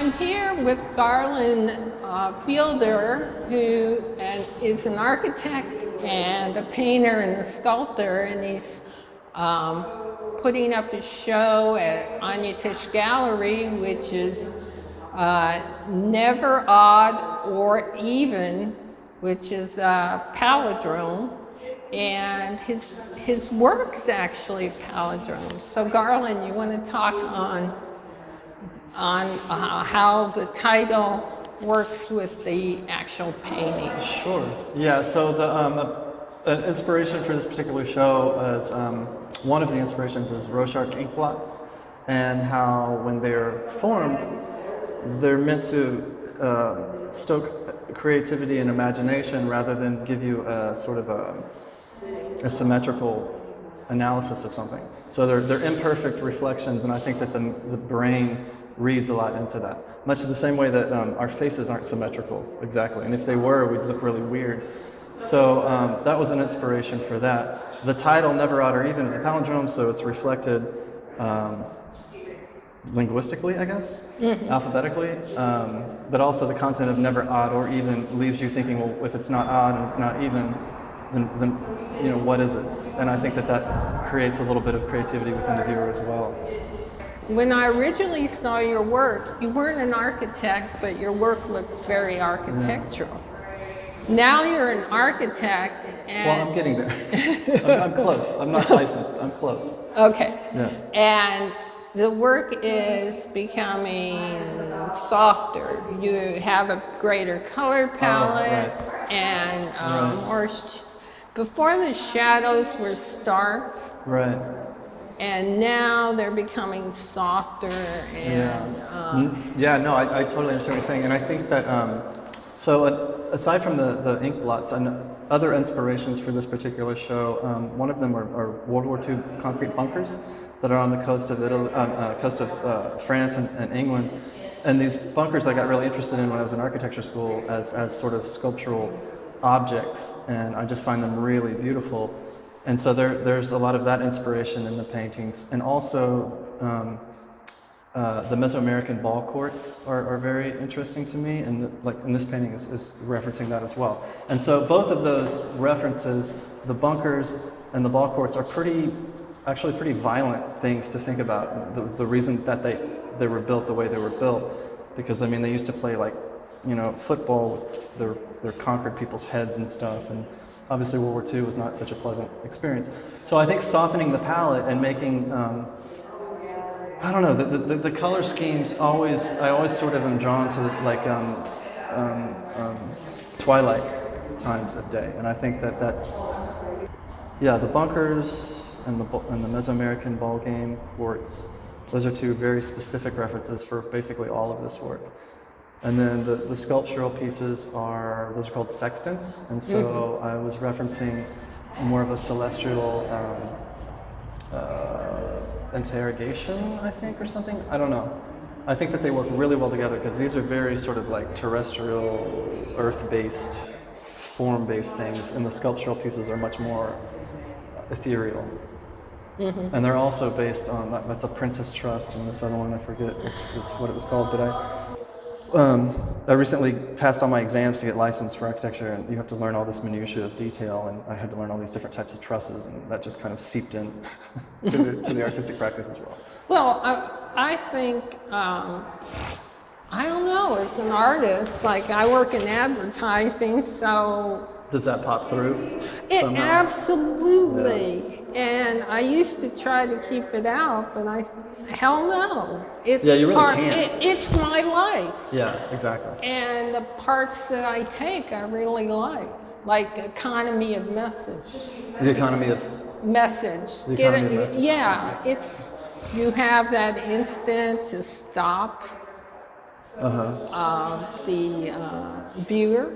I'm here with Garland Fielder, who is an architect and a painter and a sculptor, and he's putting up a show at Anya Tish Gallery, which is Never Odd or Even, which is a palindrome, and his work's actually palindromes. So Garland, you want to talk on how the title works with the actual painting? Sure. Yeah. So the inspiration for this particular show is one of the inspirations is Rorschach ink blots, and how when they're formed, they're meant to stoke creativity and imagination rather than give you a sort of a symmetrical analysis of something. So they're imperfect reflections, and I think that the brain reads a lot into that. Much the same way that our faces aren't symmetrical exactly, and if they were, we'd look really weird. So that was an inspiration for that. The title, Never Odd or Even, is a palindrome, so it's reflected linguistically, I guess, alphabetically, but also the content of never odd or even leaves you thinking, well, if it's not odd and it's not even, then you know, what is it? And I think that creates a little bit of creativity within the viewer as well. When I originally saw your work, you weren't an architect, but your work looked very architectural. Yeah. Now you're an architect, and... Well, I'm getting there. I'm close. I'm not licensed. I'm close. Okay. Yeah. And the work is becoming softer. You have a greater color palette, and or before the shadows were stark. Right. And now they're becoming softer and... Yeah, no, I totally understand what you're saying. And I think that, so aside from the ink blots and other inspirations for this particular show, one of them are World War II concrete bunkers that are on the coast of Italy, coast of France and England. And these bunkers I got really interested in when I was in architecture school as sort of sculptural objects, and I just find them really beautiful. And so there's a lot of that inspiration in the paintings, and also the Mesoamerican ball courts are very interesting to me, and and this painting is referencing that as well. And so both of those references, the bunkers and the ball courts, are actually pretty violent things to think about. The reason that they were built the way they were built, because I mean they used to play football with their conquered people's heads and stuff, and obviously World War II was not such a pleasant experience. So I think softening the palette and making, I don't know, the color schemes I always sort of am drawn to twilight times of day. And I think that's, yeah, the bunkers and the Mesoamerican ball game courts, those are two very specific references for basically all of this work. And then the sculptural pieces those are called sextants, and so I was referencing more of a celestial interrogation, I think, or something. I don't know. I think that they work really well together because these are very sort of like terrestrial, earth-based, form-based things, and the sculptural pieces are much more ethereal. And they're also based on, that's a Princess Trust, and this other one, I forget is what it was called, but I recently passed all my exams to get licensed for architecture, and you have to learn all this minutiae of detail, and I had to learn all these different types of trusses, and that just kind of seeped in to the artistic practice as well. Well, I think, I don't know, as an artist, like I work in advertising, so... Does that pop through somehow? Absolutely. Yeah. And I used to try to keep it out, but hell no. It's yeah, you really can't. It's my life. Yeah, exactly. And the parts that I take, I really like economy of message. The economy of message. The economy of message. Yeah, you have that instant to stop the viewer.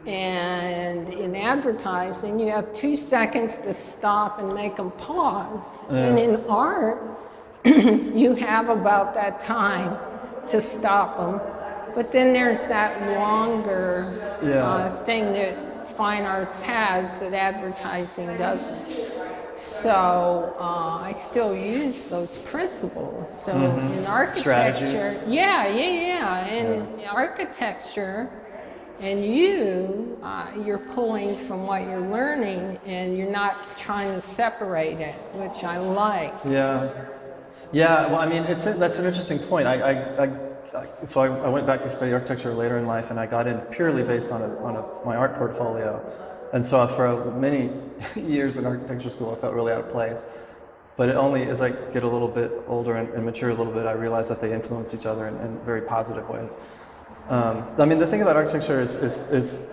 And in advertising, you have 2 seconds to stop and make them pause. Yeah. And in art, you have about that time to stop them. But then there's that longer thing that fine arts has that advertising doesn't. So I still use those principles. So in architecture, strategies. In architecture, and you're pulling from what you're learning, and you're not trying to separate it, which I like. Yeah. Well, I mean, that's an interesting point. So I went back to study architecture later in life, and I got in purely based on my art portfolio. And so for many years in architecture school, I felt really out of place. But it only as I get a little bit older and mature a little bit, I realized that they influence each other in very positive ways. I mean, the thing about architecture is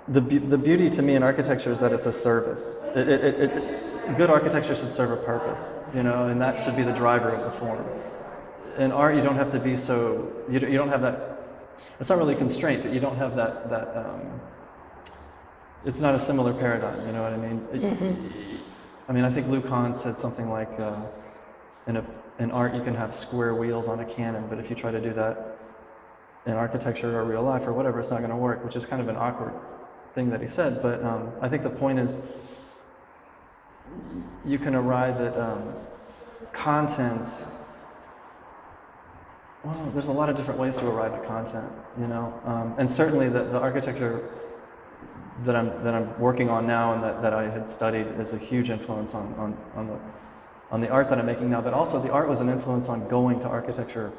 the beauty to me in architecture is that it's a service. Good architecture should serve a purpose, you know, and that should be the driver of the form. In art, you don't have to be so, you don't have that, it's not really a constraint, but you don't have that it's not a similar paradigm, you know what I mean? I mean, I think Lou Kahn said something like, in art you can have square wheels on a cannon, but if you try to do that in architecture or real life or whatever, it's not going to work, which is kind of an awkward thing that he said. But I think the point is, you can arrive at content. Well, there's a lot of different ways to arrive at content, you know, and certainly the architecture that I'm working on now and that I had studied is a huge influence on the art that I'm making now. But also the art was an influence on going to architecture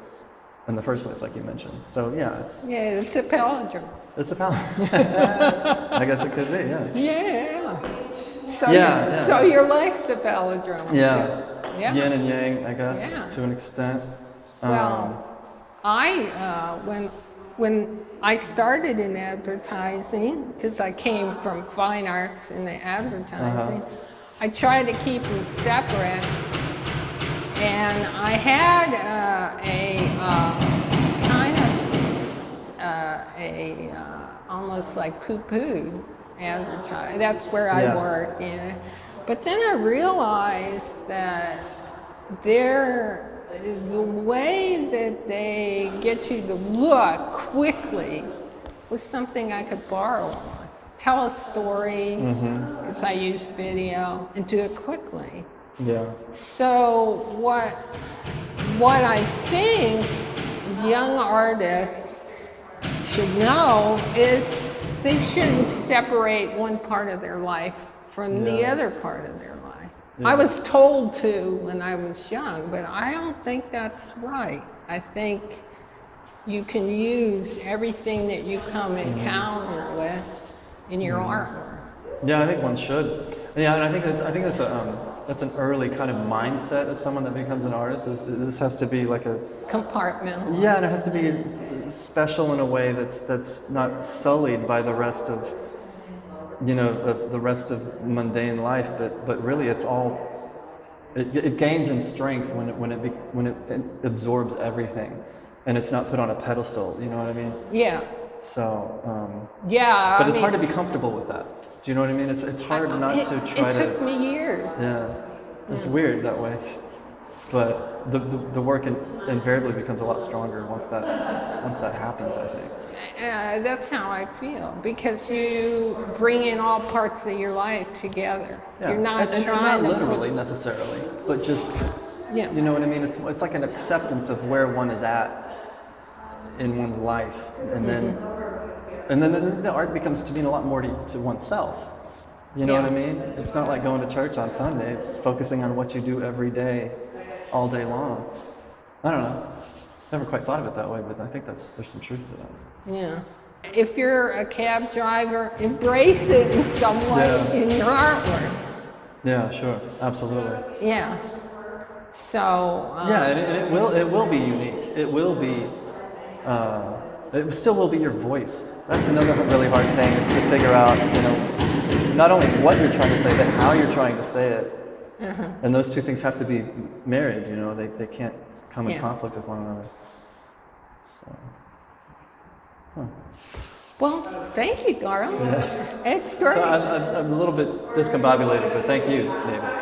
in the first place, like you mentioned. So yeah, it's a palindrome. It's a palindrome. I guess it could be, yeah. So your life's a palindrome. Yeah. Yin and yang, I guess, to an extent. Well, when I started in advertising, because I came from fine arts in the advertising, I tried to keep them separate. And I had almost like poo-poo advertising. That's where I work. Yeah. But then I realized that the way that they get you to look quickly was something I could borrow on. Tell a story, because I use video, and do it quickly. Yeah. So what I think young artists should know is they shouldn't separate one part of their life from the other part of their life. Yeah. I was told to when I was young, but I don't think that's right. I think you can use everything that you come encounter with in your artwork. Yeah, I think one should. Yeah, and I think that's an early kind of mindset of someone that becomes an artist. Is this has to be like a compartment. Yeah, and it has to be special in a way that's not sullied by the rest of, you know, the rest of mundane life. But really, it's all it gains in strength when it absorbs everything, and it's not put on a pedestal. You know what I mean? Yeah. So. Yeah. But it's hard to be comfortable with that. Do you know what I mean? It's hard not to try to. It took me years. Yeah, it's weird that way, but the work invariably becomes a lot stronger once that happens, I think. That's how I feel, because you bring in all parts of your life together. Yeah. You're not and trying not literally necessarily, but just you know what I mean. It's like an acceptance of where one is at in one's life, and then. And then the art becomes to mean a lot more to oneself. You know what I mean? It's not like going to church on Sunday. It's focusing on what you do every day, all day long. I don't know. Never quite thought of it that way, but I think there's some truth to that. Yeah. If you're a cab driver, embrace it in some way in your artwork. Yeah, sure. Absolutely. Yeah. So. Yeah, and it will be unique. It will be. It still will be your voice. That's another really hard thing, is to figure out, you know, not only what you're trying to say, but how you're trying to say it. And those two things have to be married, you know, they can't come in conflict with one another. So, Well, thank you, Garland. Yeah. It's great. So I'm a little bit discombobulated, but thank you, David.